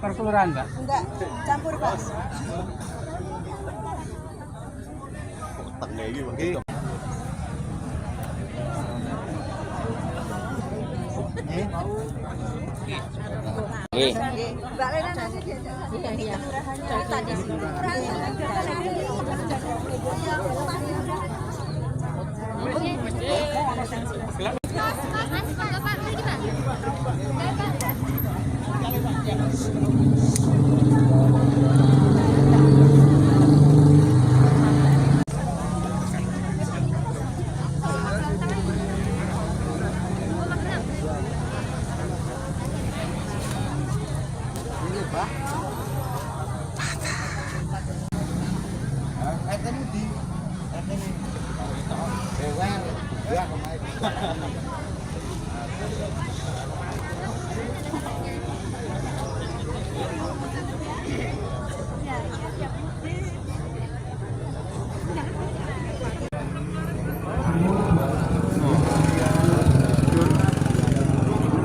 Per kelurahan, Mbak? Enggak, campur, Pak. Otaknya gitu. Mbak Lena nanti diajak di kelurahannya tadi.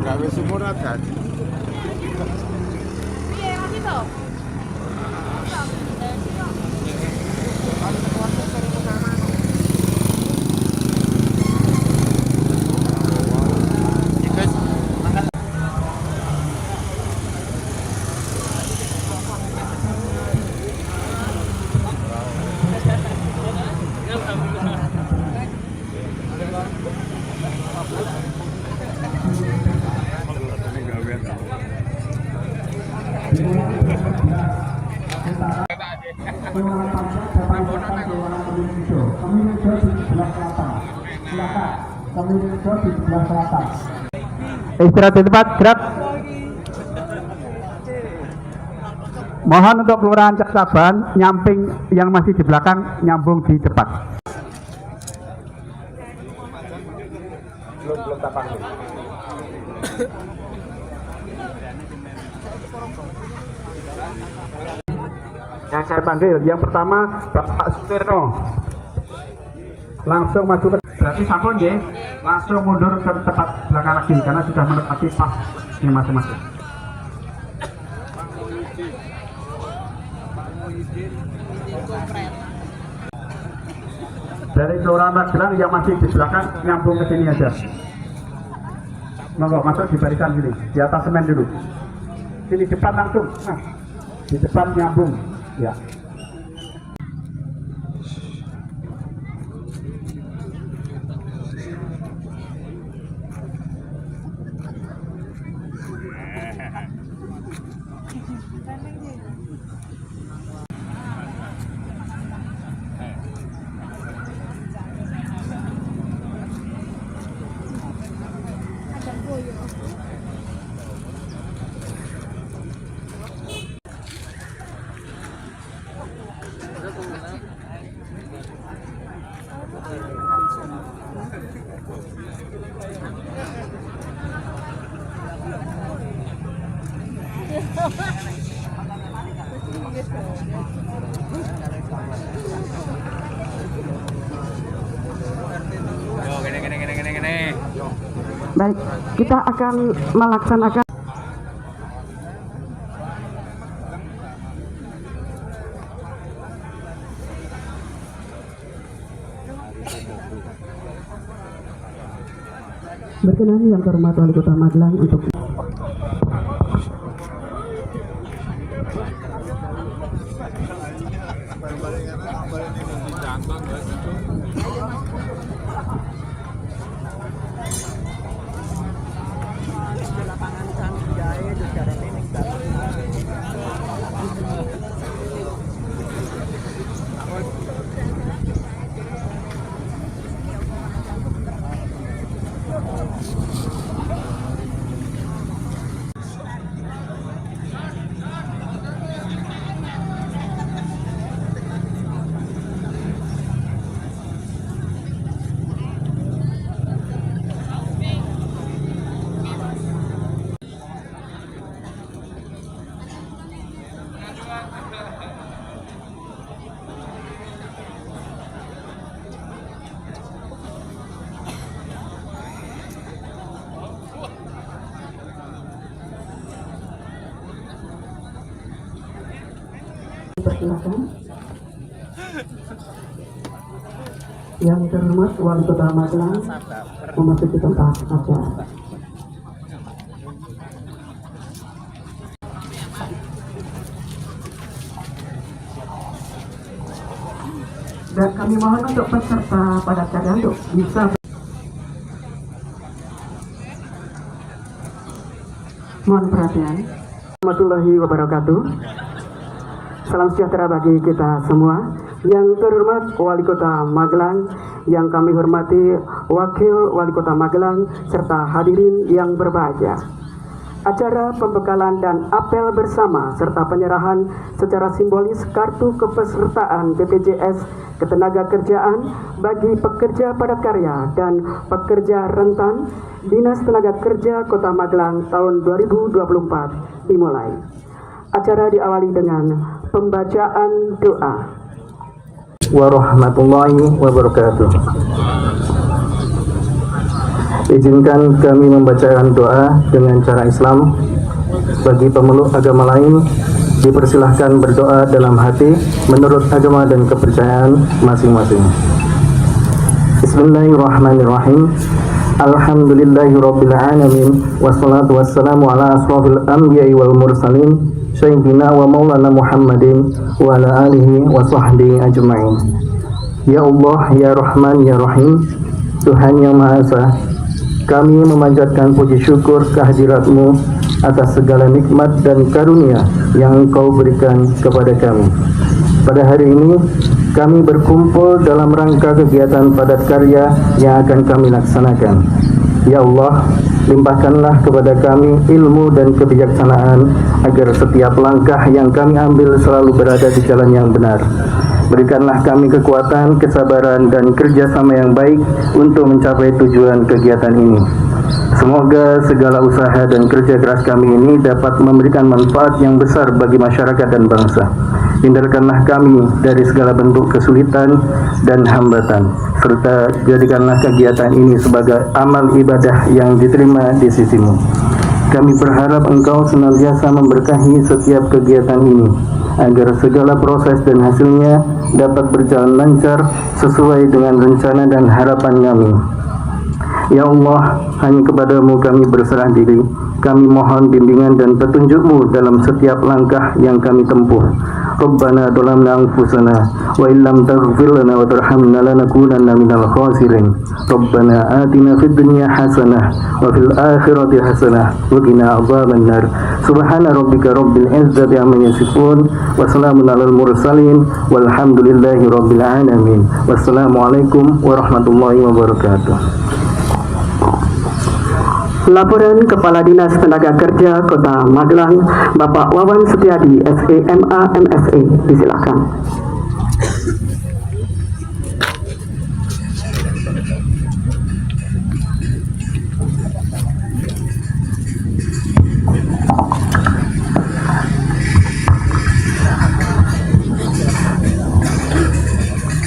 Gawe sumur ada. Iya, ngerti toh? Istirahat di tempat, gerak. Mohon untuk kelurahan Caksaban, nyamping yang masih di belakang, nyambung di depan. Belum tak panggil. Yang saya panggil, yang pertama Bapak Sutirno. Langsung maju ke, berarti sampun ya, langsung mundur ke tempat belakang lagi karena sudah menepati pas ini masing-masing. Dari kelurahan Magelang yang masih di belakang nyambung ke sini aja. Monggo masuk di barisan sini, di atas semen dulu. Sini depan langsung, nah, di depan nyambung, ya. Baik, kita akan melaksanakan berkenan yang terhormat Wali Kota Magelang untuk Silakan. Yang terhormat Wali Kota Magelang memasuki tempat acara. Dan kami mohon untuk peserta padat karya untuk bisa mohon perhatian. Warahmatullahi wabarakatuh. Salam sejahtera bagi kita semua. Yang terhormat Wali Kota Magelang, yang kami hormati Wakil Wali Kota Magelang, serta hadirin yang berbahagia. Acara pembekalan dan apel bersama serta penyerahan secara simbolis kartu kepesertaan BPJS Ketenagakerjaan bagi pekerja padat karya dan pekerja rentan Dinas Tenaga Kerja Kota Magelang tahun 2024 dimulai. Acara diawali dengan pembacaan doa. Warahmatullahi wabarakatuh. Izinkan kami membacakan doa dengan cara Islam. Bagi pemeluk agama lain, dipersilahkan berdoa dalam hati menurut agama dan kepercayaan masing-masing. Bismillahirrahmanirrahim. Alhamdulillahirabbil alamin, wassalatu wassalamu ala asrofil anbiya'i wal mursalin, Sayyidina wa maulana Muhammadin wa ala alihi wa sahbihi ajma'in. Ya Allah, ya Rahman, ya Rahim, Tuhan yang Maha Esa, kami memanjatkan puji syukur kehadirat-Mu atas segala nikmat dan karunia yang Engkau berikan kepada kami. Pada hari ini, kami berkumpul dalam rangka kegiatan padat karya yang akan kami laksanakan. Ya Allah, limpahkanlah kepada kami ilmu dan kebijaksanaan agar setiap langkah yang kami ambil selalu berada di jalan yang benar. Berikanlah kami kekuatan, kesabaran, dan kerjasama yang baik untuk mencapai tujuan kegiatan ini. Semoga segala usaha dan kerja keras kami ini dapat memberikan manfaat yang besar bagi masyarakat dan bangsa. Hindarkanlah kami dari segala bentuk kesulitan dan hambatan, serta jadikanlah kegiatan ini sebagai amal ibadah yang diterima di sisi-Mu. Kami berharap Engkau senantiasa memberkahi setiap kegiatan ini, agar segala proses dan hasilnya dapat berjalan lancar sesuai dengan rencana dan harapan kami. Ya Allah, hanya kepada-Mu kami berserah diri. Kami mohon bimbingan dan petunjuk-Mu dalam setiap langkah yang kami tempuh. Rabbana dhalamna anfusana wa illam taghfir lana wa tarhamna lanakunanna minal khasirin. Rabbana atina fid dunya hasanah wa fil akhirati hasanah wa qina adzabannar. Subhana rabbika rabbil izzati amma yasifun wa salamun alal mursalin walhamdulillahi rabbil alamin. Wassalamualaikum warahmatullahi wabarakatuh. Laporan Kepala Dinas Tenaga Kerja Kota Magelang, Bapak Wawan Setiadi, SEMA MSE, disilakan.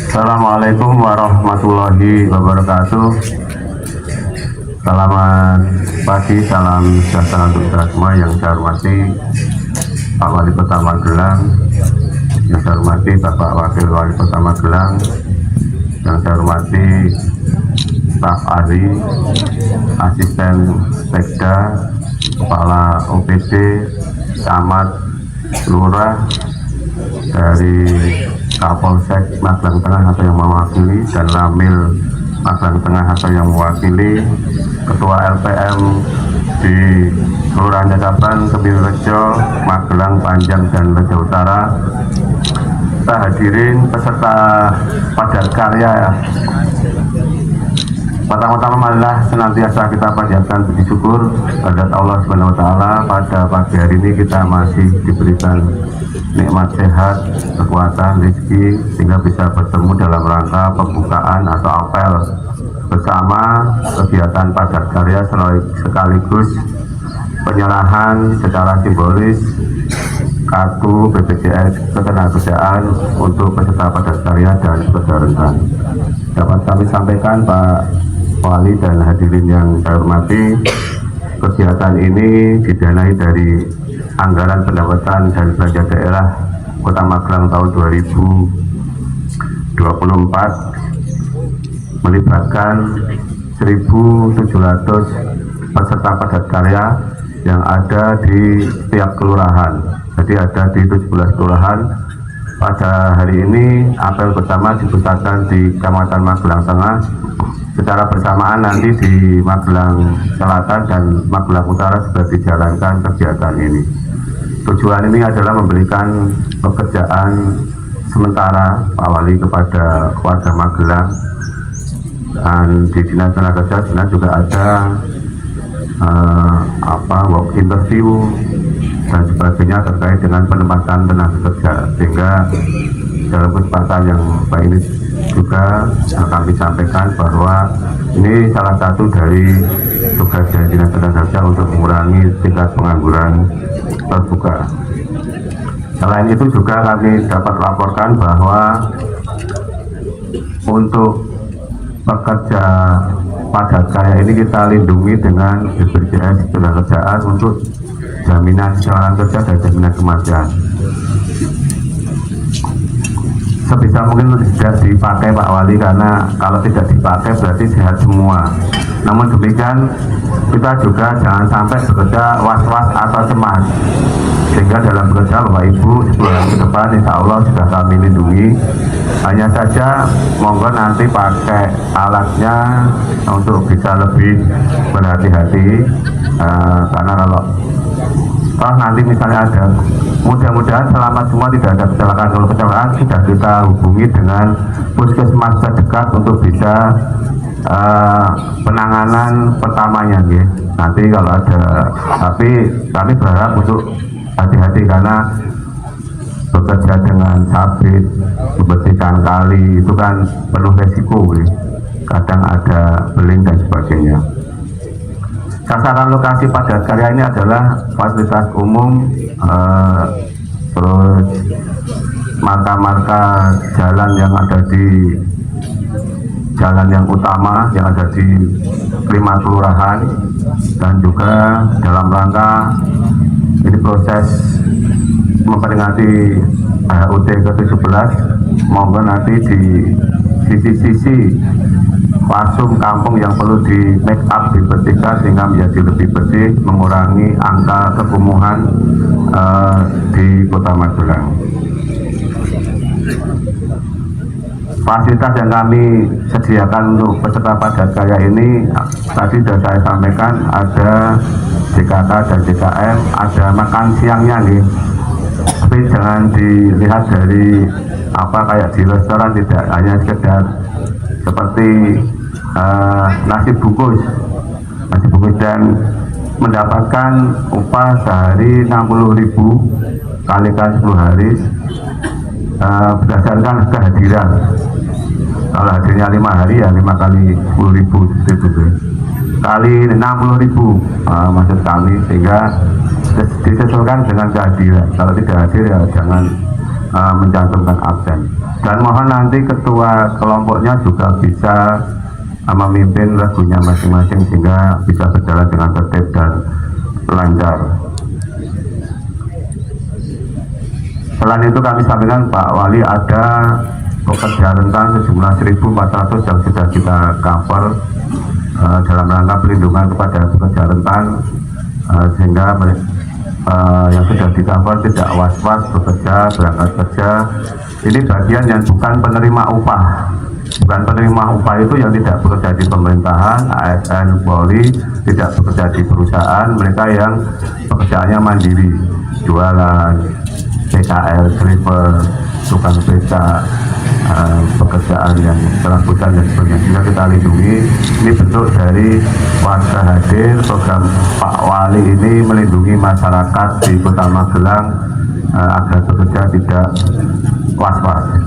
Assalamualaikum warahmatullahi wabarakatuh. Selamat pagi, salam sejahtera untuk kita semua. Yang saya hormati Pak Wali Kota Magelang, yang saya hormati Bapak Wakil Wali Kota Magelang, yang saya hormati staf ahli, asisten sekda, kepala OPD, camat, lurah dari Kapolsek Magelang Tengah atau yang mewakili, dan Ramil Magelang Tengah atau yang mewakili, Ketua LPM di Kelurahan Cacaban, Kebirrejo, Magelang, Panjang, dan Rejo Utara, kita hadirin peserta padat karya. Pertama-tama marilah senantiasa kita panjatkan puji syukur kepada Allah Subhanahu wa taala. Pada pagi hari ini kita masih diberikan nikmat sehat, kekuatan, rezeki, sehingga bisa bertemu dalam rangka pembukaan atau apel bersama kegiatan padat karya sekaligus penyerahan secara simbolis kartu BPJS Ketenagakerjaan untuk peserta padat karya dan pekerja rentan. Dapat kami sampaikan Pak Wali dan hadirin yang saya hormati, kegiatan ini didanai dari anggaran pendapatan dan belanja daerah Kota Magelang tahun 2024 melibatkan 1.700 peserta padat karya yang ada di setiap kelurahan. Jadi ada di 17 kelurahan. Pada hari ini apel pertama dipusatkan di Kecamatan Magelang Tengah. Secara bersamaan nanti di Magelang Selatan dan Magelang Utara sudah dijalankan kegiatan ini. Tujuan ini adalah memberikan pekerjaan sementara Pak Wali kepada warga Magelang, dan di Dinas Tenaga Kerja juga ada work interview dan sebagainya terkait dengan penempatan tenaga kerja, sehingga dalam kesempatan yang baik ini juga kami sampaikan bahwa ini salah satu dari tugas dari Dinas Tenaga Kerja untuk mengurangi tingkat pengangguran terbuka. Selain itu juga kami dapat laporkan bahwa untuk pekerja padat karya ini kita lindungi dengan BPJS Ketenagakerjaan untuk jaminan kecelakaan kerja dan jaminan kematian. Sebisa mungkin tidak dipakai Pak Wali, karena kalau tidak dipakai berarti sehat semua. Namun demikian kita juga jangan sampai bekerja was-was atau cemas, sehingga dalam bekerja Bapak Ibu 10 hari ke depan insya Allah sudah kami lindungi. Hanya saja monggo nanti pakai alatnya untuk bisa lebih berhati-hati, karena kalau nanti misalnya ada, mudah-mudahan selamat semua, tidak ada kecelakaan. Kalau kecelakaan sudah kita hubungi dengan puskesmas terdekat untuk bisa penanganan pertamanya gitu. Nanti kalau ada, tapi kami berharap untuk hati-hati karena bekerja dengan sabit, membersihkan kali itu kan penuh resiko gitu. Kadang ada beling dan sebagainya. Sasaran lokasi padat karya ini adalah fasilitas umum, terus marka-marka jalan yang ada di jalan yang utama yang ada di 5 kelurahan, dan juga dalam rangka ini proses memperingati HUT ke-17, monggo nanti di sisi-sisi fasum kampung yang perlu di make up, dibersihkan sehingga menjadi lebih bersih, mengurangi angka kekumuhan di Kota Magelang. Fasilitas yang kami sediakan untuk peserta padat karya ini tadi sudah saya sampaikan, ada JKK dan JKM, ada makan siangnya nih. Tapi jangan dilihat dari kayak di restoran, tidak hanya sekedar seperti nasi bungkus dan mendapatkan upah sehari 60.000 kalikan 10 hari berdasarkan kehadiran. Kalau hadirnya 5 hari ya 5 kali 10.000 itu kali 60.000 maksud kami, sehingga disesuaikan dengan kehadiran. Kalau tidak hadir ya jangan mencantumkan absen. Dan mohon nanti ketua kelompoknya juga bisa memimpin lagunya masing-masing sehingga bisa berjalan dengan tertib dan lancar. Selain itu kami sampaikan Pak Wali ada pekerja rentan sejumlah 1.400 yang sudah kita cover dalam rangka pelindungan kepada pekerja rentan, sehingga yang sudah di cover tidak was-was bekerja, berangkat kerja. Ini bagian yang bukan penerima upah. Bukan penerima upah itu yang tidak bekerja di pemerintahan, ASN, Polri, tidak bekerja di perusahaan, mereka yang pekerjaannya mandiri, jualan, PKL, driver, tukang beca, pekerjaan yang serabutan dan sebagainya. Sehingga kita lindungi. Ini bentuk dari warga hadir. Program Pak Wali ini melindungi masyarakat di Kota Magelang agar bekerja tidak was-was.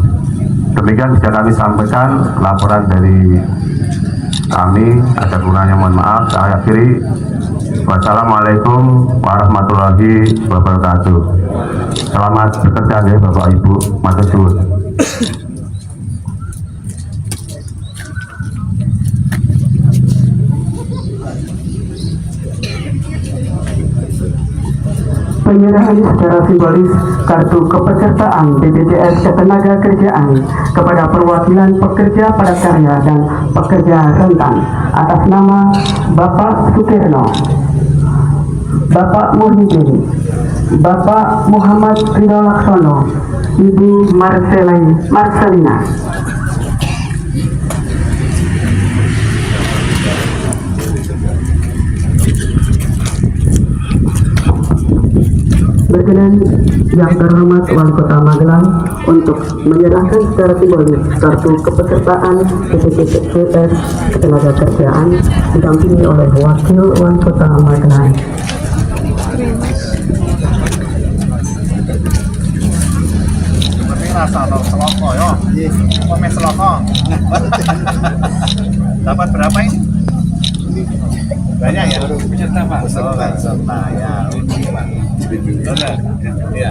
Demikian bisa kami sampaikan laporan dari kami. Ada kurangnya mohon maaf. Saya akhiri. Wassalamualaikum warahmatullahi wabarakatuh. Selamat bekerja ya Bapak Ibu. Matur suwun. penyerahan secara simbolis kartu kepesertaan BPJS Ketenagakerjaan kepada perwakilan pekerja padat karya dan pekerja rentan atas nama Bapak Sukirno, Bapak Muhyiddin, Bapak Muhammad Ridho Laksono, Ibu Marcelina. Berkenan yang terhormat Wali Kota Magelang untuk menyerahkan secara simbolis kartu kepesertaan BPJS Ketenagakerjaan didampingi oleh Wakil Wali Kota Magelang. Dapat berapa ini? Banyak ya? Peserta Pak. Peserta ya. Ya.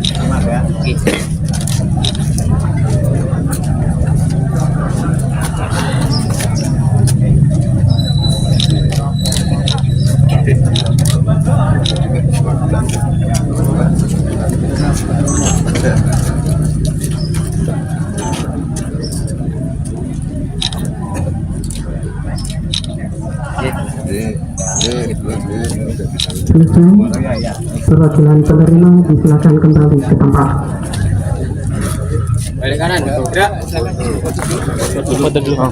Selamat ya. Selesai, perwakilan penerima disilakan kembali ke tempat. Balik kanan, gerak. Foto dulu.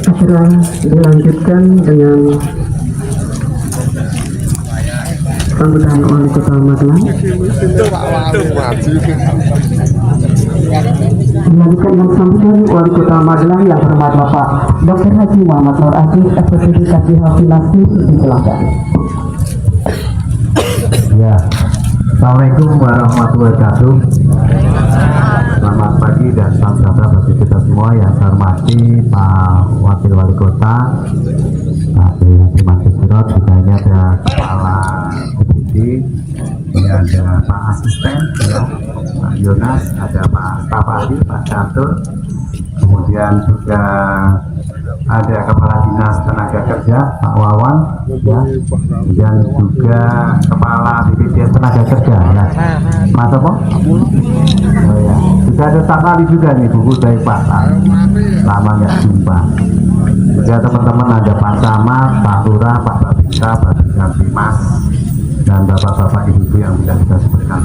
Acara dilanjutkan dengan sambutan Wali Kota Magelang. Dilanjutkan dengan sambutan Wali Kota Magelang yang hormat Bapak Dr. Haji Muhammad Nur Aziz, SPPD Kaji Hafinasi, disilakan. Ya, Assalamualaikum warahmatullahi wabarakatuh. Selamat pagi dan salam sejahtera bagi kita semua. Yang saya hormati Pak Wakil Wali Kota, Pak Terima Sirot, juga ini ada Kepala Deputi, ini ada Pak Asisten, ya, Pak Yonas, ada Pak Staf Ahli, Pak Catur, kemudian juga ada Kepala Dinas Tenaga Kerja Pak Wawan, ya, dan juga Kepala BPJS Tenaga Kerja, ya, Mas apa? Oh, ya. Juga ada staf ahli juga nih, buku dari Pak, lama nggak jumpa. Juga teman-teman ada Pak Camat, Pak Lurah, Pak Babinsa, Pak Bimas, dan bapak-bapak ibu yang bisa kita sebutkan.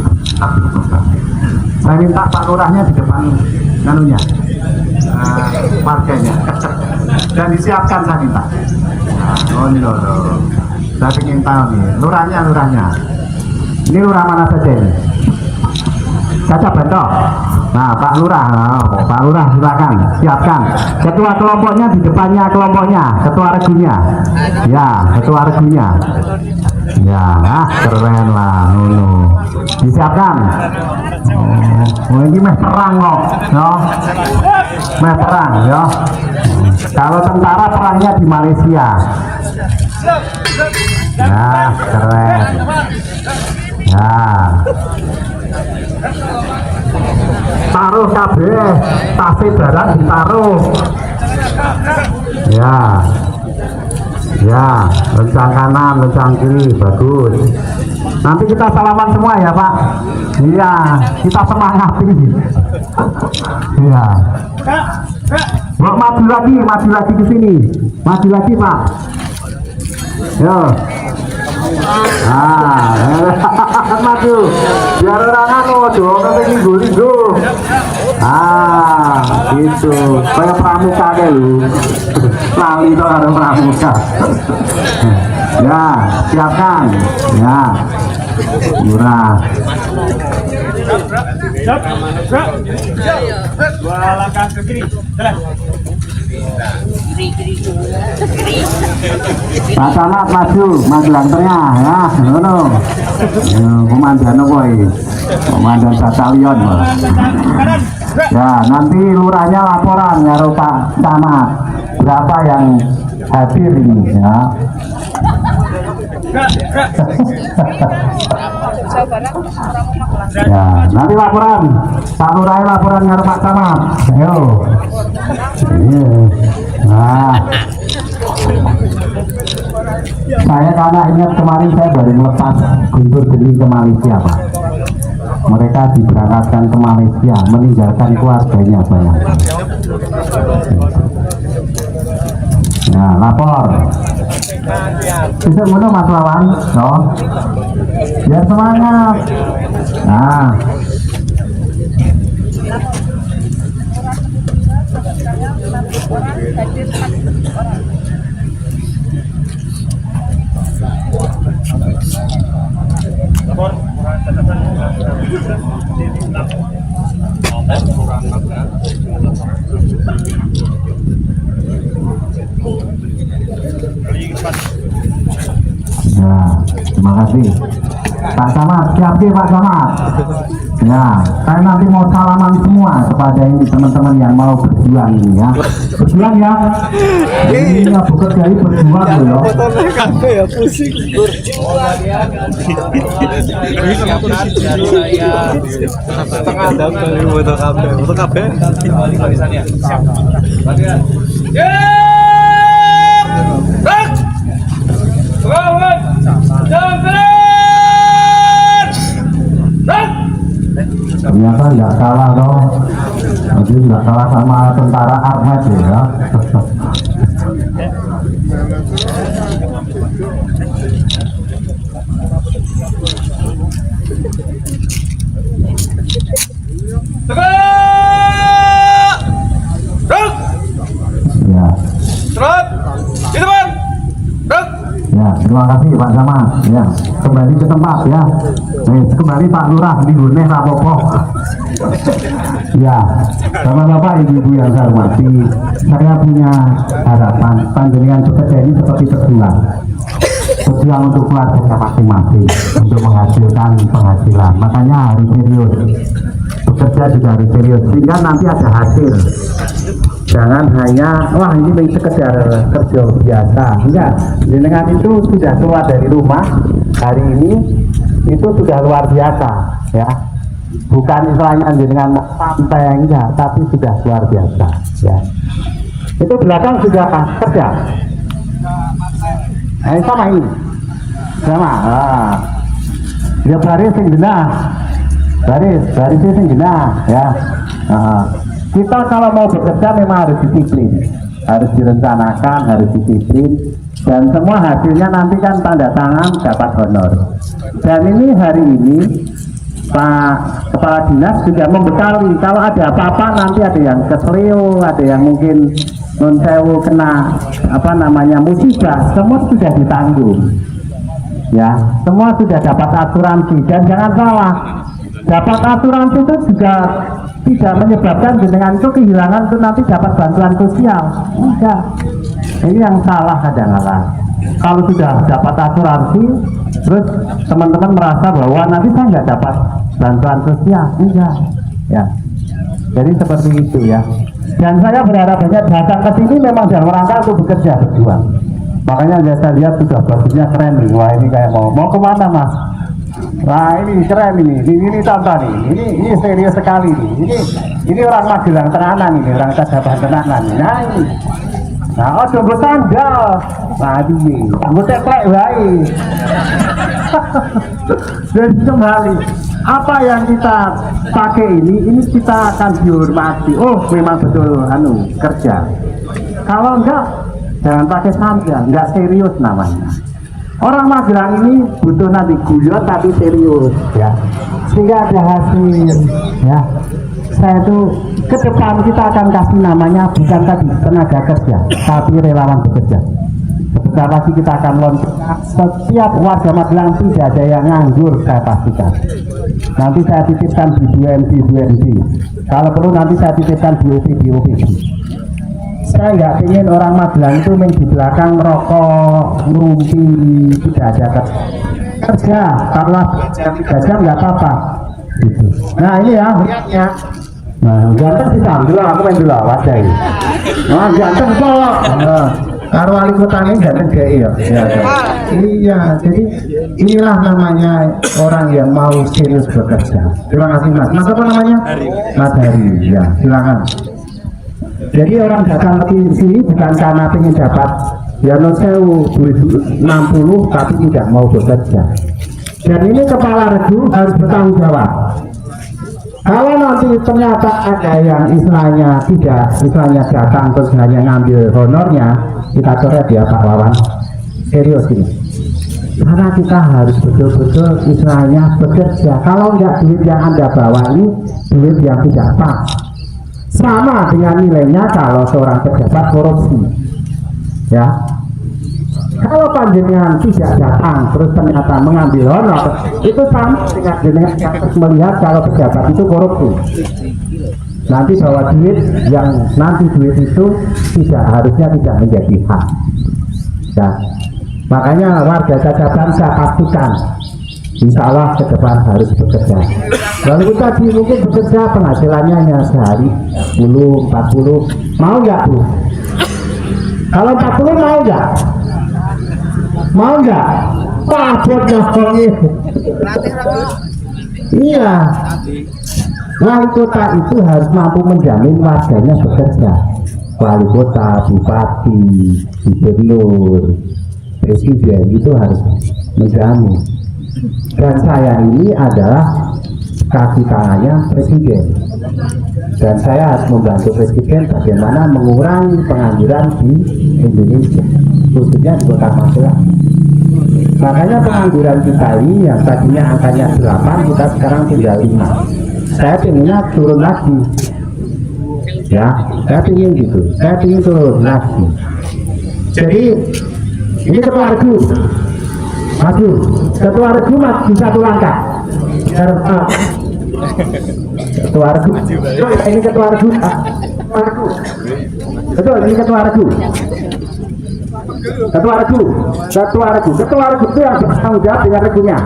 Saya minta Pak Lurahnya di depan nanunya, parkirnya. Dan disiapkan saya minta. Nah, oh ini loh. Saya ingin tahu nih, lurahnya. Ini lurah mana saja ini? Caca Bentok. Nah, Pak Lurah, Pak Lurah silakan siapkan. Ketua kelompoknya di depannya kelompoknya, ketua regunya. Ya, ketua regunya. Ya, keren lah, disiapkan. Oh, ini meh perang kok, no? Meh perang, ya. Kalau tentara perangnya di Malaysia. Nah, keren. Nah, taruh kabeh, tasik barang ditaruh. Ya, lencang kanan, lencang kiri, bagus. Nanti kita salaman semua ya Pak. Iya, kita semangati. Iya. Maju lagi ke sini. Maju lagi Pak. Yo. Maju. Biar orang anu, doang ke linggo. Gitu, kayak pramuka deh lu. Lali tuh ada pramuka. Ya, siapkan. Ya, murah. Dua langkah ke kiri. Jalan. Pak Camat maju, Magelang Tengah ya, ngono. Komandan apa ini? Komandan batalion. Ya, nanti lurahnya laporan karo Pak Camat berapa yang hadir ini ya. Ya, nanti laporan. Pak Lurah laporan karo Pak Camat. Ayo. Iya. Nah, saya karena ingat kemarin saya baru melepas Guntur Geni ke Malaysia, Pak. Mereka diberangkatkan ke Malaysia, meninggalkan keluarganya, bayangkan. Nah, lapor. Bisa ngono Mas Lawan, no? Biar semangat. Nah. Ya, terima kasih. Pak Camat, siap sih Pak Camat. Ya, saya nanti mau salaman semua kepada ini teman-teman yang mau berjuang ini ya. Berjuang ya. Ini ya bukan dari berjuang loh. Ya pusing. Setengah jam kali foto kafe. Foto kafe. Ternyata nggak kalah dong, jadi nggak kalah sama tentara Armet ya. Ya, terima kasih Pak Camat. Ya, kembali ke tempat ya. Kembali Pak Lurah di Guneh Rapopo. Ya, sama Bapak Ibu yang saya hormati, saya punya harapan panjenengan bekerja ini seperti berjuang untuk keluarga masing-masing untuk menghasilkan penghasilan. Makanya harus serius, bekerja juga harus serius sehingga nanti ada hasil. Jangan hanya wah ini sekedar kerja biasa. Enggak, dengan itu sudah keluar dari rumah hari ini itu sudah luar biasa ya. Bukan istilahnya dengan santai enggak, tapi sudah luar biasa ya. Itu belakang sudah kerja. Sama ini. Sama. Dia baris sing genah. Baris sing genah ya. Kita kalau mau bekerja memang harus disiplin, harus direncanakan, harus disiplin, dan semua hasilnya nanti kan tanda tangan dapat honor. Dan ini hari ini Pak Kepala Dinas sudah membekali kalau ada apa-apa nanti ada yang kesleo, ada yang mungkin non sewu kena musibah, semua sudah ditanggung. Ya, semua sudah dapat asuransi dan jangan salah, dapat asuransi itu juga tidak menyebabkan dengan itu kehilangan itu nanti dapat bantuan sosial. Enggak. Ini yang salah kadang-kadang. Kalau sudah dapat asuransi, terus teman-teman merasa bahwa nanti saya nggak dapat bantuan sosial. Enggak. Ya. Jadi seperti itu ya. Dan saya berharap banyak datang ke sini memang dalam rangka untuk bekerja berjuang. Makanya saya lihat sudah bajunya keren nih. Wah ini kayak mau kemana Mas? Nah ini keren ini tonton nih, ini serius sekali nih, ini orang Magelang tenanan ini, orang Tadapan tenanan nih. Nah ini, nah coba sandal, nah ini, gue teklek baik. Dan kembali, apa yang kita pakai ini kita akan dihormati. Oh memang betul kerja. Kalau enggak, jangan pakai sandal, enggak serius namanya. Orang Magelang ini butuh nanti guyon tapi serius ya, sehingga ada hasil ya. saya itu ke depan kita akan kasih namanya bukan tadi tenaga kerja, tapi relawan bekerja. Sebentar lagi kita akan launching. Setiap warga Magelang tidak ada yang nganggur, saya pastikan. Nanti saya titipkan di BUMD. Kalau perlu nanti saya titipkan di UPD. Saya nggak ingin orang Magelang itu main di belakang rokok, ngerumpi, tidak ada kerja. Kalau 3 jam nggak apa-apa. Gitu. Nah ini ya, lihatnya. Nah, ganteng sih dulu, aku main dulu wajah ini. Nah, ganteng kok. Karo wali kota ini ganteng kayak iya. Iya, jadi inilah namanya orang yang mau serius bekerja. Terima kasih Mas. Mas apa namanya? Mas Hari. Ya, silakan. Jadi orang datang ke sini bukan karena ingin dapat ya no sewu 60 tapi tidak mau bekerja. Dan ini kepala regu harus bertanggung jawab. Kalau nanti ternyata ada yang istilahnya datang terus hanya ngambil honornya, kita coret ya Pak Wawan. Serius ini. Karena kita harus betul-betul istilahnya bekerja. Kalau enggak, duit yang Anda bawa ini duit yang tidak pas. Sama dengan nilainya kalau seorang pejabat korupsi. Ya. Kalau panjenengan tidak datang terus ternyata mengambil honor, itu sama dengan yang melihat kalau pejabat itu korupsi. Nanti bawa duit yang nanti duit itu harusnya tidak menjadi hak. Ya. Makanya warga Cacat Bangsa pastikan insya Allah ke depan harus bekerja. Lalu kita mungkin bekerja penghasilannya hanya sehari 10, 40, mau nggak Bu? Kalau 40 mau nggak? Mau nggak? Pabot nyokongnya. Iya. Wali kota itu harus mampu menjamin warganya bekerja. Wali kota, bupati, gubernur, presiden itu harus menjamin. Dan saya ini adalah kaki tangannya presiden. Dan saya harus membantu presiden bagaimana mengurangi pengangguran di Indonesia, khususnya di Kota Magelang. Makanya pengangguran kita ini yang tadinya angkanya 8, kita sekarang tinggal 5. Saya pinginnya turun lagi. Ya, saya pingin gitu. Saya pingin turun lagi. Jadi ini ketua regu. Maju, ketua regu maju satu langkah. Ketua regu. Ini ketua regu. Betul, ini ketua regu. Ketua regu itu yang bertanggung jawab dengan regunya.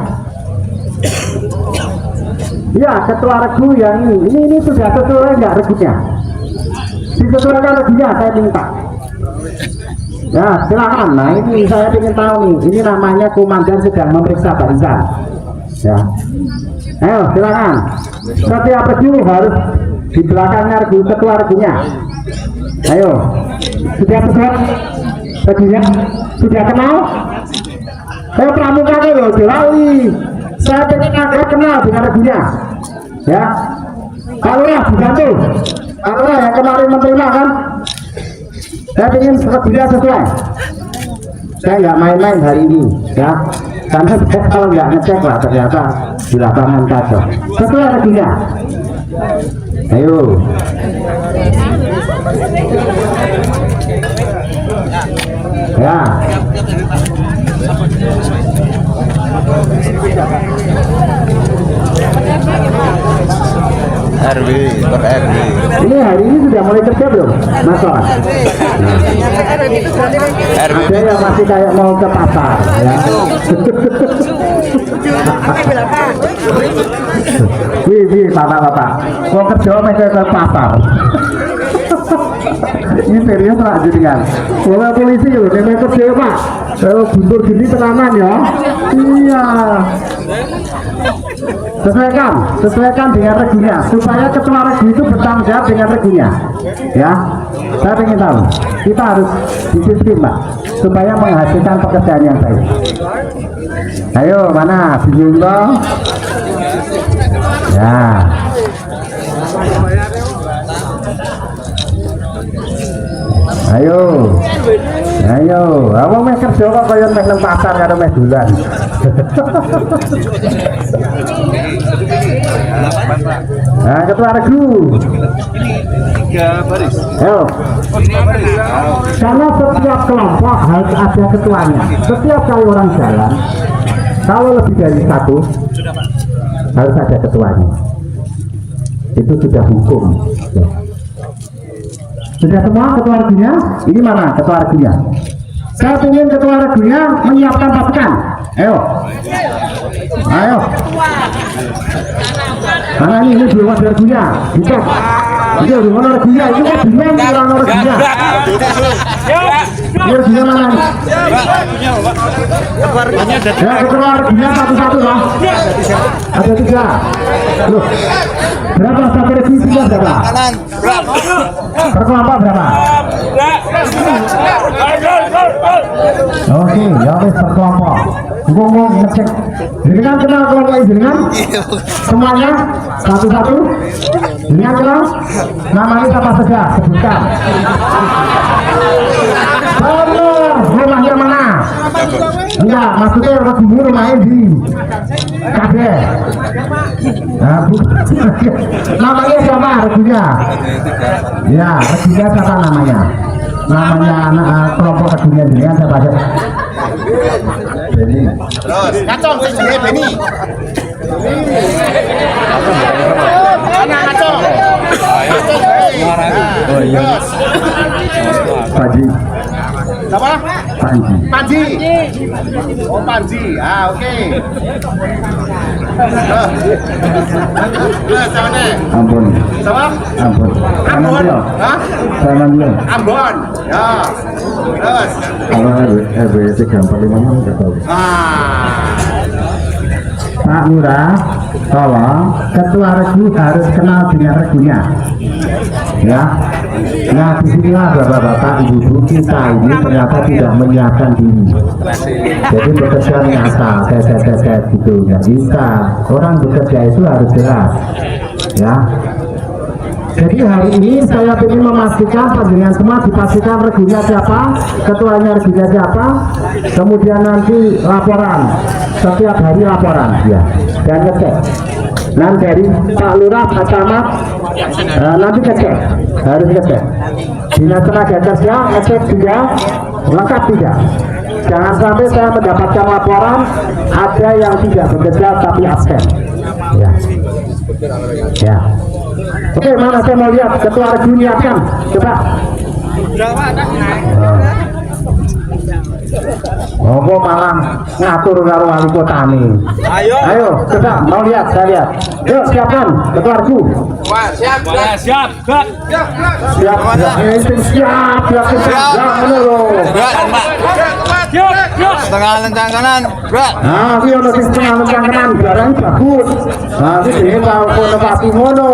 Ya, ketua regu yang ini sudah sesuai nggak regunya? Disesuaikan regunya, saya minta. Ya, silakan. Nah, ini saya ingin tahu nih. Ini namanya komandan sedang memeriksa barisan. Ya. Ayo, silakan. Setiap regu harus di belakangnya regu ketua regunya. Ayo. Sudah sesuai regunya? Sudah kenal? Saya pramuka loh, Jolali. Saya ingin Anda kenal dengan regunya. Ya. Kalau ya dibantu. Kalau yang kemarin menerima kan? Saya ingin regunya sesuai. Saya nggak main-main hari ini, ya. Karena kalau nggak ngecek lah ternyata di lapangan kacau. Sesuai regunya. Ayo. Ya. RW, per RW. Ini hari ini sudah mulai kerja belum? Masuk. Ada yang masih kayak mau ke pasar, ya. Wih, bapak-bapak, mau kerja masih ke pasar. Ini serius lah jadikan. Kalau polisi loh, dia kerja Pak. Kalau buntur gini tenanan ya. Iya. Sesuaikan dengan regunya supaya ketua regu itu bertanggung jawab dengan regunya. Ya, saya ingin tahu. Kita harus disiplin Pak, supaya menghasilkan pekerjaan yang baik. Ayo, mana Binjunggo? Ya. Ayo, apa meh kerja kok kaya mek nang pasar karo meh dolan. Nah, ketua regu. Ayo. Karena setiap kelompok harus ada ketuanya. Setiap kali orang jalan, kalau lebih dari satu, harus ada ketuanya. Itu sudah hukum. Ya. Sudah semua ketua regunya? Ini mana ketua regunya? Saya ingin ketua regunya menyiapkan pasukan. Ayo. Ayo. Mana ini belum ada regunya? Gitu. Itu belum ada regunya. Ini kan bingung orang regunya. Ini regunya mana? Ya, ketua regunya satu-satu lah. Ada 3. Loh. Berapa satu regu sudah berapa? Perkelompok berapa? Oke, ya wis perkelompok. Ngomong ngecek. Jenengan kenal kelompok jenengan? Semuanya satu-satu. Jenengan kenal? Namanya siapa saja? Sebutkan. Rumahnya mana? Enggak, maksudnya regumu rumahnya di Kabeh. Nah, namanya siapa regunya? Ya, regunya siapa namanya? Namanya anak kelompok regunya jenengan siapa aja? Beni. Kacong sih Beni. Kacong. Oh iya. Panji. Siapa? Panji. Panji. Oh Panji. Ah oke. Sana. Ambon. Siapa? Ambon. Ambon. Hah? Ambon. Ambon. Ya. Terus. Kalau RW 345 enggak tahu. Pak Lurah, tolong ketua regu harus kenal dengan regunya. Ya. Nah, disinilah bapak-bapak, ibu-ibu kita ini ternyata tidak menyiapkan diri. Jadi bekerja nyata, tes gitu, nggak bisa. Orang bekerja itu harus jelas, ya. Jadi hari ini saya ingin memastikan panjenengan semua dipastikan regunya siapa, ketuanya regunya siapa, kemudian nanti laporan, setiap hari laporan, ya, dan ngecek. Nanti dari Pak Lurah, Pak Camat, nanti ngecek, harus ngecek. Dinas tenaga kerja ngecek juga, lengkap tidak. Jangan sampai saya mendapatkan laporan ada yang tidak bekerja tapi absen. Ya, ya. Oke, mana saya mau lihat ketua regu nyiapkan, coba. Oh, malah ngatur karo wali kota nih. Ayo, coba mau lihat, saya lihat. Yuk, siapkan ketua regu. Siap. Siap, Setengah lencang kanan, berat. nah, ini ada setengah lencang kanan, barang bagus. Nah, ini tahu foto pasti mono.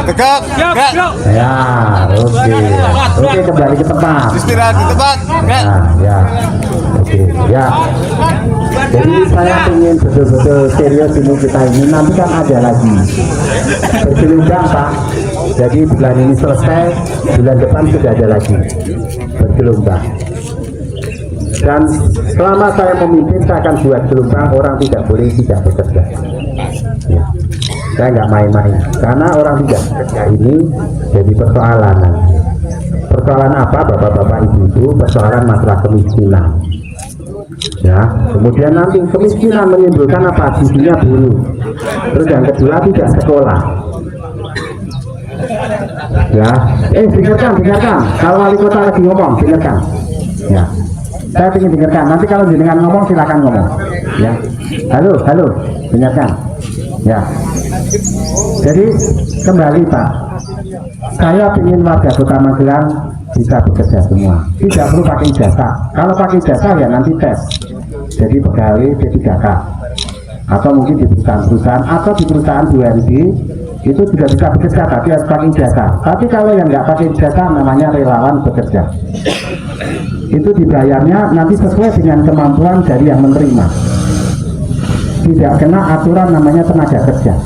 Tegak, berat. Ya, oke, kembali ke tempat. Istirahat di tempat, berat. Nah, ya, oke, ya. Jadi saya ingin betul-betul serius ini kita ini. Nanti kan ada lagi bergelombang Pak. Jadi bulan ini selesai, bulan depan sudah ada lagi bergelombang. Dan selama saya memimpin, saya akan buat gelombang orang tidak boleh tidak bekerja. Ya. Saya nggak main-main, karena orang tidak bekerja ini jadi persoalan. Persoalan apa, bapak-bapak, ibu-ibu? Persoalan masalah kemiskinan. Ya, kemudian nanti kemiskinan menimbulkan apa? Gizinya buruk. Terus yang kedua tidak sekolah. Ya, dengarkan. Kalau wali kota lagi ngomong, dengarkan. Ya, saya ingin dengarkan. Nanti kalau jenengan ngomong silakan ngomong. Ya, halo, dengarkan. Ya, jadi kembali Pak, saya ingin warga Kota Magelang bisa bekerja semua. Tidak perlu pakai ijazah. Kalau pakai ijazah ya nanti tes. Jadi pegawai P3K atau mungkin di perusahaan atau di perusahaan BUMD itu juga bisa bekerja, tapi harus pakai ijazah. Tapi kalau yang nggak pakai ijazah namanya relawan bekerja. Itu dibayarnya nanti sesuai dengan kemampuan dari yang menerima. Tidak kena aturan namanya tenaga kerja.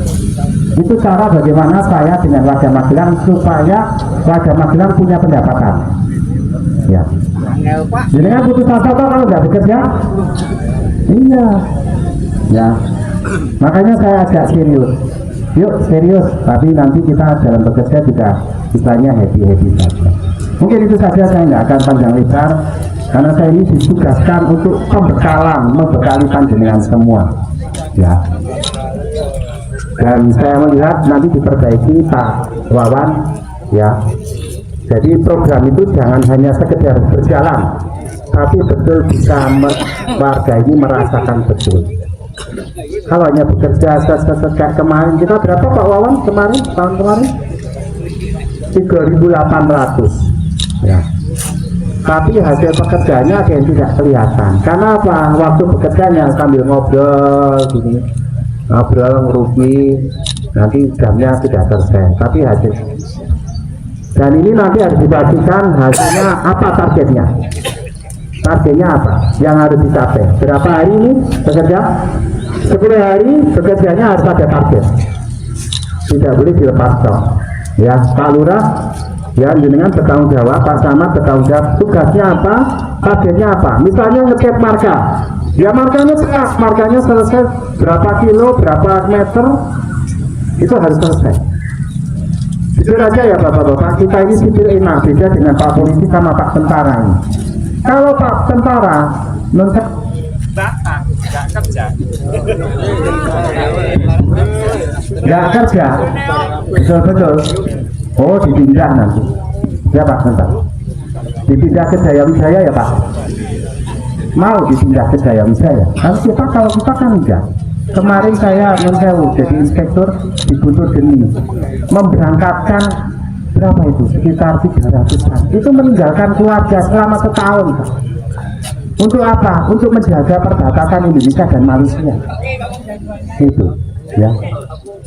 Itu cara bagaimana saya dengan warga Magelang supaya warga Magelang punya pendapatan. Ya. Jadi kan putus asa kalau nggak bekerja. Iya. Ya. Makanya saya agak serius. Yuk serius, tapi nanti kita dalam bekerja juga istilahnya happy saja. Mungkin itu saja, saya nggak akan panjang lebar karena saya ini ditugaskan untuk membekali panjenengan semua, ya. Dan saya melihat nanti diperbaiki Pak Wawan, ya. Jadi program itu jangan hanya sekedar berjalan, tapi betul bisa warga ini merasakan betul. Kalau hanya bekerja kayak kemarin, kita berapa Pak Wawan kemarin, tahun kemarin 3.800, ya. Tapi hasil pekerjaannya ada yang tidak kelihatan. Karena apa? Waktu bekerjanya sambil ngobrol gini, ngobrol ngerugi, nanti jamnya tidak selesai. Tapi hasil, dan ini nanti harus dipastikan hasilnya apa, targetnya. Targetnya apa? Yang harus dicapai. Berapa hari ini bekerja? 10 hari bekerjanya harus ada target. Tidak boleh dilepas toh. Ya, Pak Lurah, ya jenengan bertanggung jawab, Pak Samad bertanggung jawab. Tugasnya apa? Targetnya apa? Misalnya ngecek marka. Ya markanya tetap, markanya selesai berapa kilo, berapa meter, itu harus selesai. Jujur aja ya Bapak-bapak, kita ini sipil enak, beda dengan Pak Polisi sama Pak Tentara ini. Kalau Pak Tentara nggak kerja, betul. Oh, dipindah nanti. Ya Pak, bentar. Dipindah ke Jaya Wijaya ya Pak. Mau dipindah ke Jaya Wijaya. Kalau kita kan enggak. Kemarin saya jadi inspektur di Guntur Geni, memberangkatkan berapa itu? Sekitar 300-an. Itu meninggalkan keluarga selama setahun, Pak. Untuk apa? Untuk menjaga perbatasan Indonesia dan Malaysia. Itu, ya.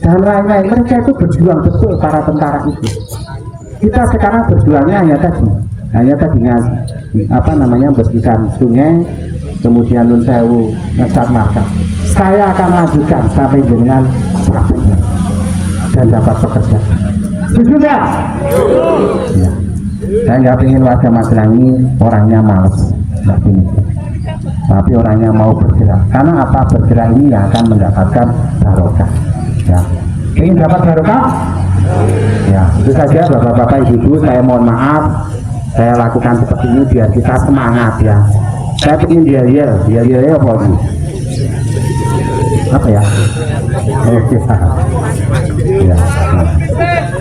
Dan lain-lain, mereka itu berjuang betul, para tentara itu. Kita sekarang berjuangnya hanya tadi bersihkan sungai, kemudian Nun Sewu ngecat marka. Saya akan lanjutkan sampai dengan prakteknya dan dapat pekerjaan. Setuju nggak? Ya. Saya nggak ingin warga Magelang ini orangnya malas, tapi orangnya mau bergerak. Karena apa? Bergerak ini yang akan mendapatkan barokah. Ya. Ingin dapat barokah? Ya, itu saja Bapak-bapak, Ibu-ibu, saya mohon maaf saya lakukan seperti ini biar kita semangat, ya. Saya ingin dia apa ini? Apa ya? Ya.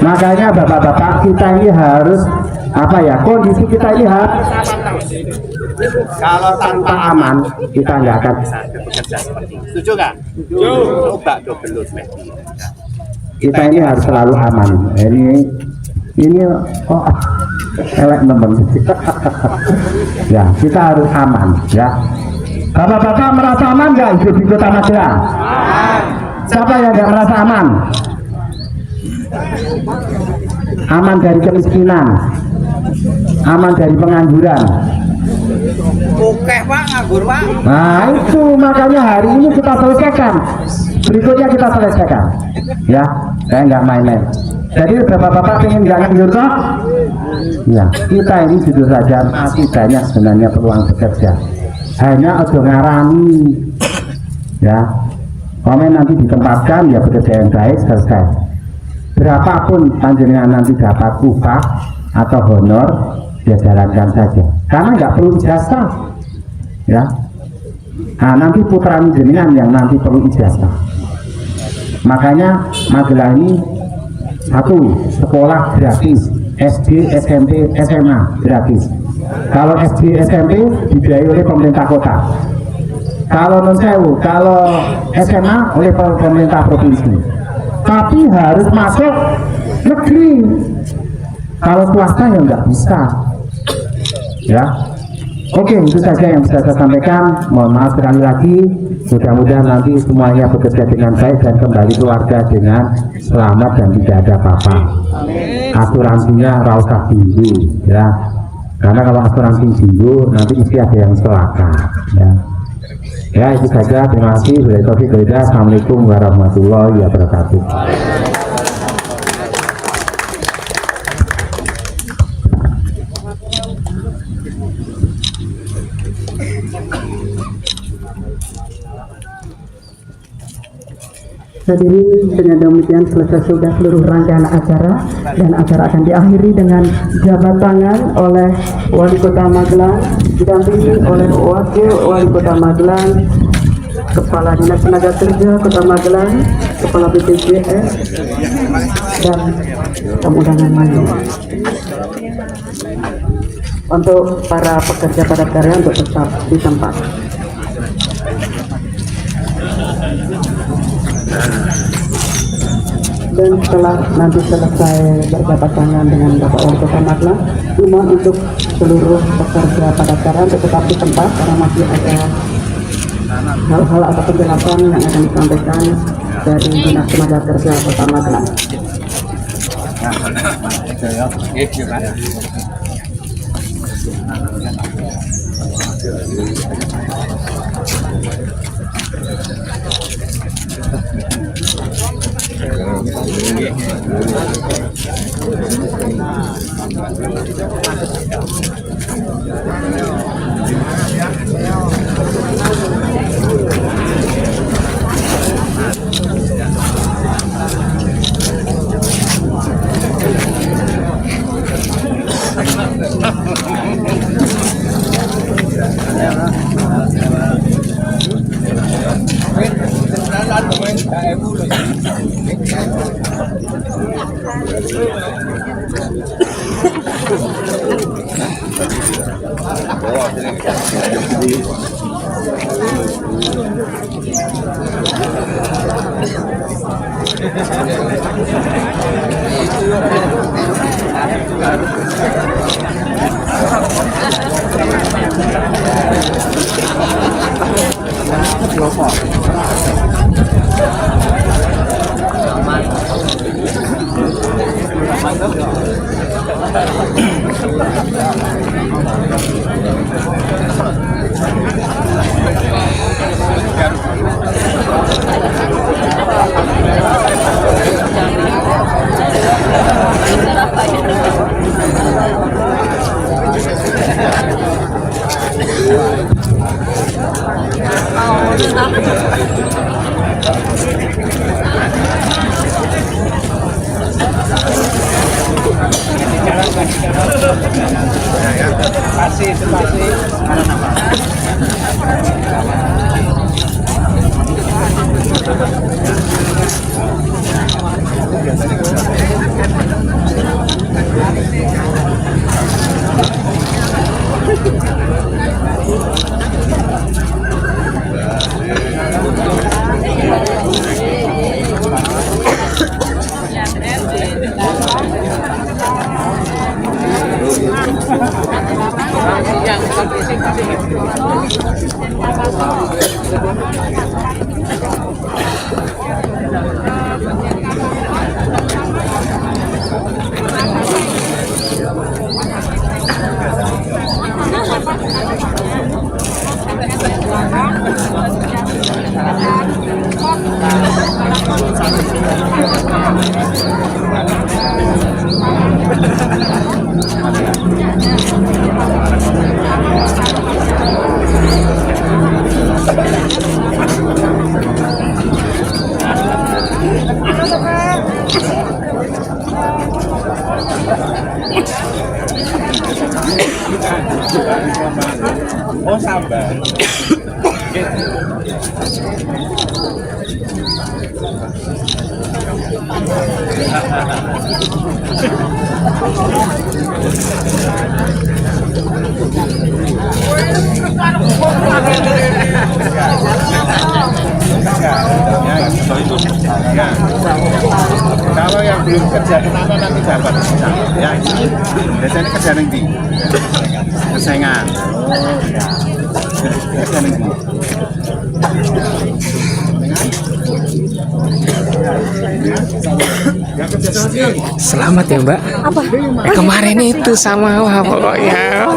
Makanya Bapak-bapak, kita ini harus apa ya? Kondisi kita ini harus, kalau tanpa aman kita nggak akan bekerja seperti ini. Setuju nggak? Setuju. Coba dulu. Kita ini harus selalu aman. Ini elek teman. Ya, kita harus aman, ya. Bapak-bapak merasa aman nggak hidup di Kota Magelang? Siapa yang nggak merasa aman? Aman dari kemiskinan, aman dari pengangguran. Oke Pak, nganggur Pak. Nah itu makanya hari ini kita selesaikan. Berikutnya kita selesaikan. Ya, saya nggak main-main. Jadi bapak-bapak ingin nggak nganggur toh? Ya, kita ini jujur saja masih banyak sebenarnya peluang bekerja. Hanya ojo ngarani, ya. Komen nanti ditempatkan, ya bekerja yang baik, selesai. Berapapun panjenengan nanti dapat upah atau honor, ya jalankan saja. Karena nggak perlu ijazah, ya. Nah nanti putra jenengan yang nanti perlu ijazah. Makanya Magelang ini satu sekolah gratis, SD, SMP, SMA gratis. Kalau SD, SMP dibiayai oleh pemerintah kota. Kalau Nun Sewu, kalau SMA oleh pemerintah provinsi. Tapi harus masuk negeri. Kalau swasta ya nggak bisa. Ya, oke, itu saja yang bisa saya sampaikan. Mohon maaf sekali lagi. Mudah-mudahan nanti semuanya bekerja dengan baik dan kembali keluarga dengan selamat dan tidak ada apa-apa. Asuransinya rasa tinggi, ya. Karena kalau asuransi tinggi nanti isi ada yang celaka, ya. Ya itu saja. Terima kasih. Assalamualaikum warahmatullahi wabarakatuh. Hadirin, dengan demikian selesai sudah seluruh rangkaian acara dan acara akan diakhiri dengan jabat tangan oleh Wali Kota Magelang didampingi oleh Wakil Wali Kota Magelang, Kepala Dinas Tenaga Kerja Kota Magelang, Kepala BPJS dan tamu undangan lainnya. Untuk para pekerja padat karya untuk tetap di tempat. Dan setelah nanti selesai berjabat tangan dengan Bapak Wali Kota Magelang, dimohon untuk seluruh pekerja padat karya untuk tetap di tempat karena masih ada hal-hal atau penjelasan yang akan disampaikan dari Dinas Tenaga Kerja Kota Magelang. Oh, sabar. Ya. Kalau yang belum kerja kenapa nanti dapat? Ya, biasanya kerja nanti. Kesengan. Kerja nanti. Selamat ya Mbak. Apa? Kemarin itu sama wah pokoknya.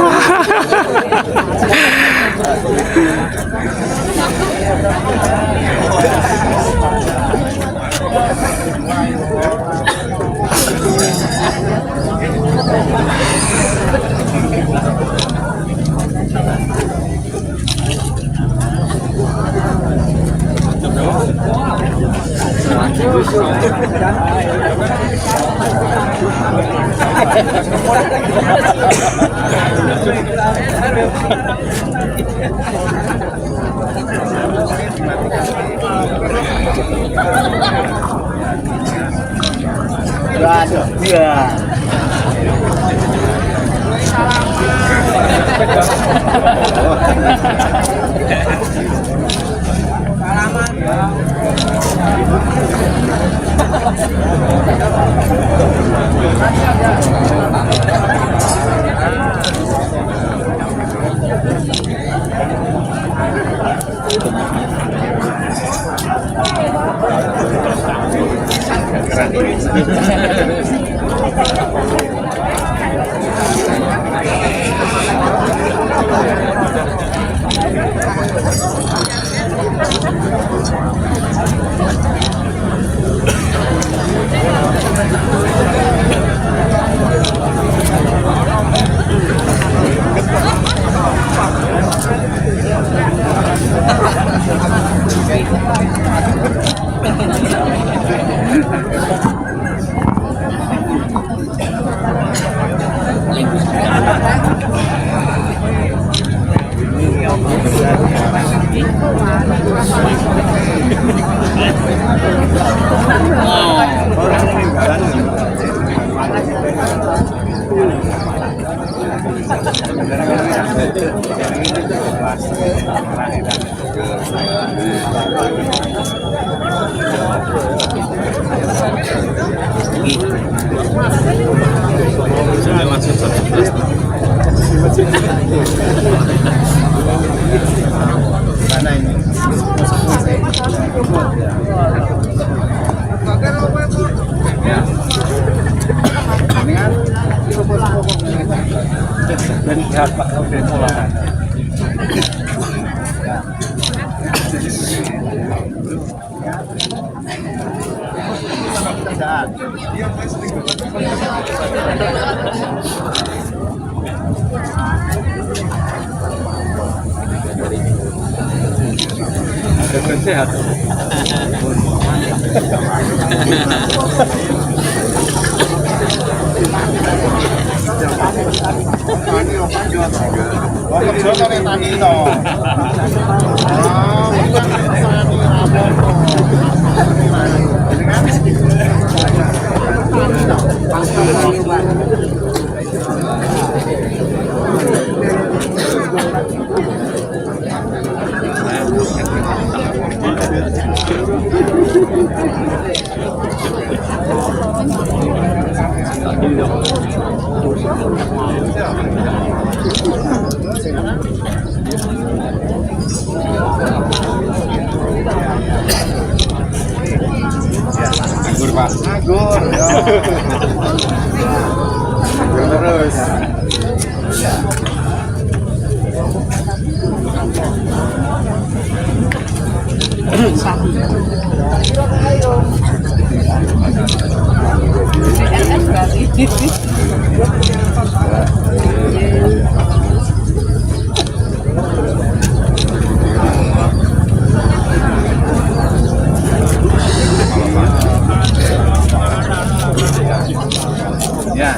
Ya,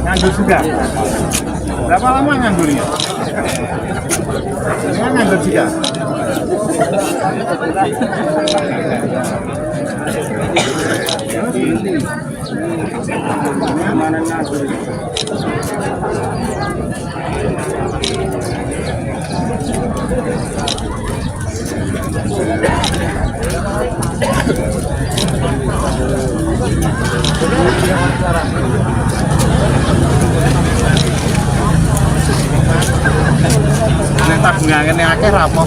nganggur juga. Berapa lama nganggurnya? Dengan nganggur juga. Mana nganggur? Nek tabungane akeh ra apa.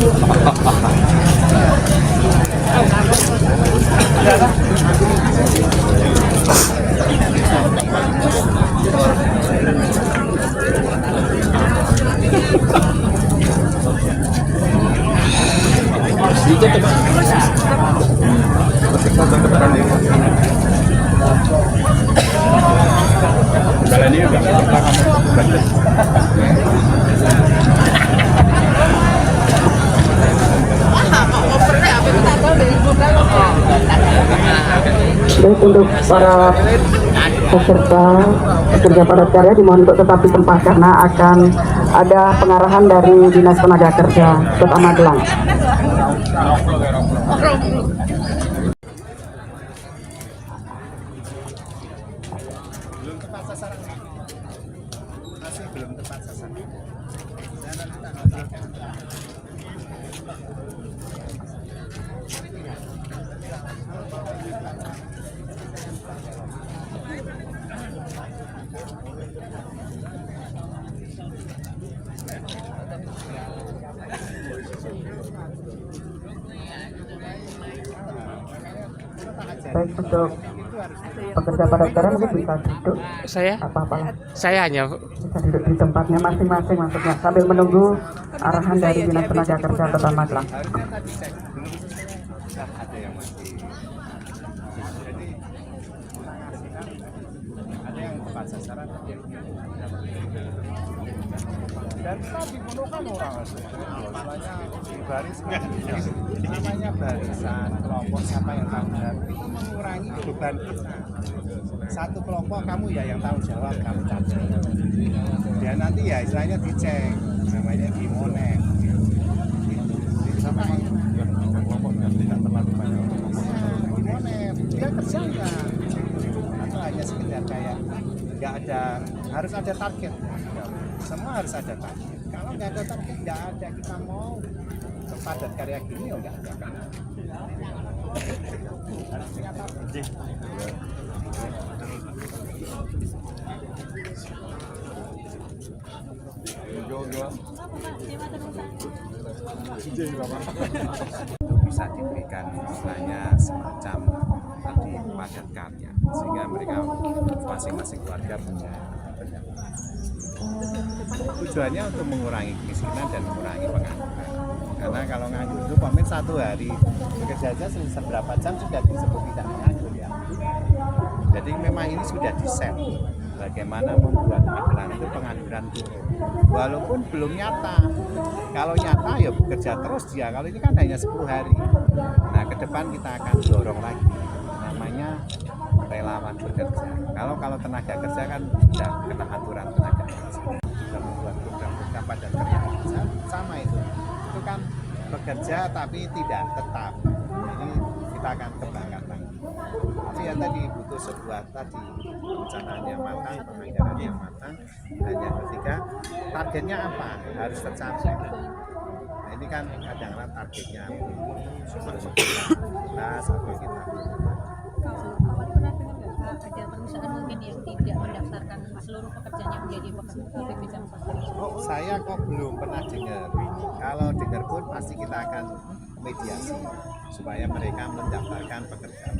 Baik, untuk para pekerja padat karya dimohon untuk tetap di tempat karena akan ada pengarahan dari Dinas Tenaga Kerja Kota Magelang. Belum tepat sasaran. Masih belum tepat sasaran. Dan nanti tanggal 3. Baik, untuk pekerja padat karya mungkin bisa duduk apa-apa Saya hanya bisa duduk di tempatnya masing-masing maksudnya sambil menunggu arahan dari Dinas Tenaga Kerja Kota Magelang. Harusnya tadi cek belum ada yang masih. Jadi ada yang tepat sasaran, ada yang dan tadi kan orang namanya baris namanya barisan kelompok siapa yang tanggung jawab itu mengurangi beban kita. Satu kelompok kamu ya yang tanggung jawab, kamu cacat. Dan nanti ya istilahnya dicek, namanya dimonet. Sama kelompok yang tidak terlalu banyak dimonet, dia kerja nggak? Atau hanya sekedar kayak nggak ada, harus ada target. Semua harus ada target. Kalau nggak ada target, nggak ada kita mau padat karya gini, ya nggak ada kan? Harus punya target. Bisa diberikan istilahnya semacam tadi padat karya sehingga mereka masing-masing keluarga punya. Tujuannya untuk mengurangi kemiskinan dan mengurangi pengangguran. Karena kalau nganggur itu pamit satu hari bekerja saja seberapa jam sudah disebut tidak menganggur ya. Jadi memang ini sudah di-set bagaimana membuat Magelang itu pengangguran turun. Walaupun belum nyata. Kalau nyata ya bekerja terus dia. Kalau ini kan hanya 10 hari. Nah ke depan kita akan dorong lagi. Namanya relawan bekerja. Kalau tenaga kerja kan sudah kena aturan tenaga kerja. Kita membuat program-program padat karya sama itu kan bekerja tapi tidak tetap. Jadi kita akan kembangkan lagi. Tapi ya tadi butuh sebuah tadi perencanaan yang matang, penganggaran yang matang. Dan yang ketiga targetnya apa? Harus tercapai. Nah ini kan kadang-kadang targetnya cuma sampai kita. Ada perusahaan mungkin yang tidak mendaftarkan seluruh pekerjanya menjadi BPJS Saya kok belum pernah dengar. Kalau dengar pun pasti kita akan mediasi supaya mereka mendaftarkan pekerjanya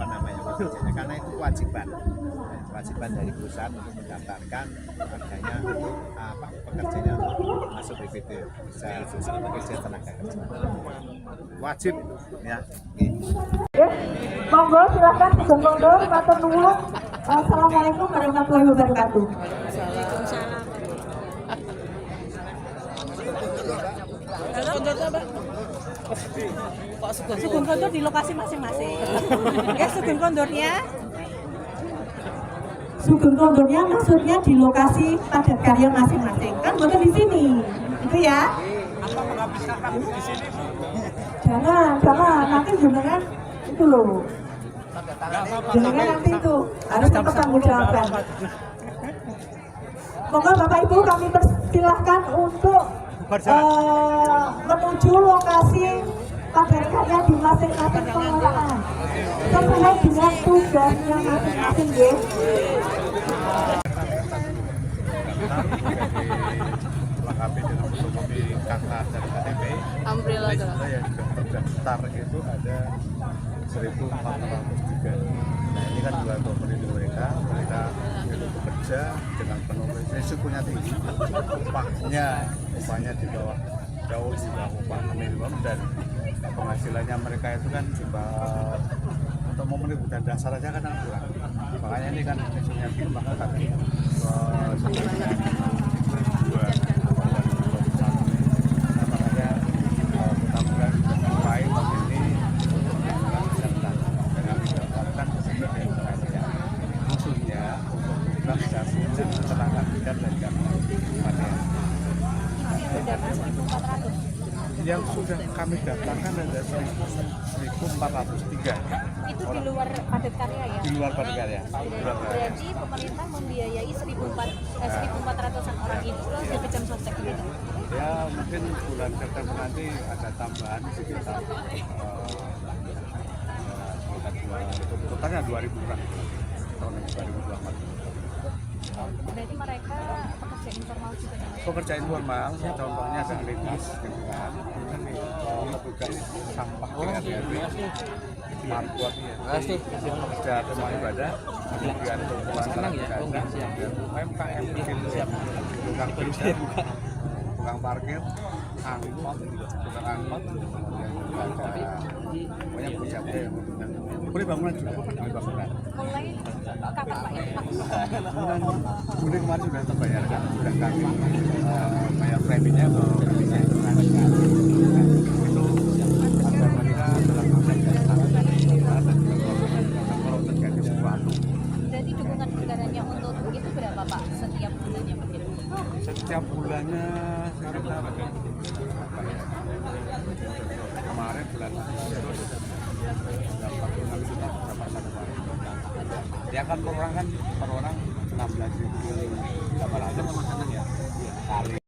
karena itu kewajiban dari perusahaan untuk mendaftarkan pekerjanya untuk pekerjanya masuk BPJS tenaga kerja wajib ya. Monggo silakan Sugeng Kondo, matur nuwun. Assalamualaikum warahmatullahi wabarakatuh. Sugeng Kondo di lokasi masing-masing. Ya, Sugeng Kondornya. Sugeng Kondornya maksudnya di lokasi padat karya masing-masing. Kan bukan di sini. Itu ya. Apa menghabiskan kamu di sini? Jangan, nanti jenengan itu loh. Jenengan nanti itu harus bertanggungjawabkan. Monggo Bapak Ibu kami persilahkan untuk menuju lokasi padat karya di masing-masing pengelolaan sesuai dengan tugasnya masing-masing ya. Melengkapi dengan fotokopi KK dan KTP. Alhamdulillah. Yang sudah terdaftar itu ada 1.403. Nah ini kan juga untuk melindungi mereka itu bekerja dengan penuh risikonya tinggi, upahnya di bawah jauh di bawah upah minimum dan penghasilannya mereka itu kan juga untuk memenuhi kebutuhan dasar aja kan kurang. Makanya ini kan risikonya tinggi, maka kami sebenarnya sudah kami daftarkan ada 1.403. Itu di luar padat karya ya? Di luar padat karya. Berarti pemerintah membiayai 1.400-an orang itu ke Kecam Sostek gitu? Ya mungkin bulan September nanti ada tambahan sekitar totalnya 2.000 orang tahun 2024. Berarti mereka pekerja informal juga ya? Pekerja informal, contohnya ada medis, gitu kan. Ini tugas sampah PRT, marbot, pekerja rumah ibadah, kemudian pengulangan UMKM kecil, tukang beca, tukang parkir, angkot, tukang angkot, kemudian juga ada banyak pejabat yang boleh bangunan juga, boleh bangunan. Mulai kapan Pak ya? Kemudian kemarin sudah terbayarkan, sudah kami bayar preminya ke preminya itu agama kita dalam konteks yang sangat dan juga kalau terjadi sesuatu. Berarti dukungan negaranya untuk itu berapa Pak setiap bulannya mungkin? Setiap bulannya sekitar kemarin bulan Agustus 46 juta berapa satu hari. Dia akan per orang 16.800 ya kali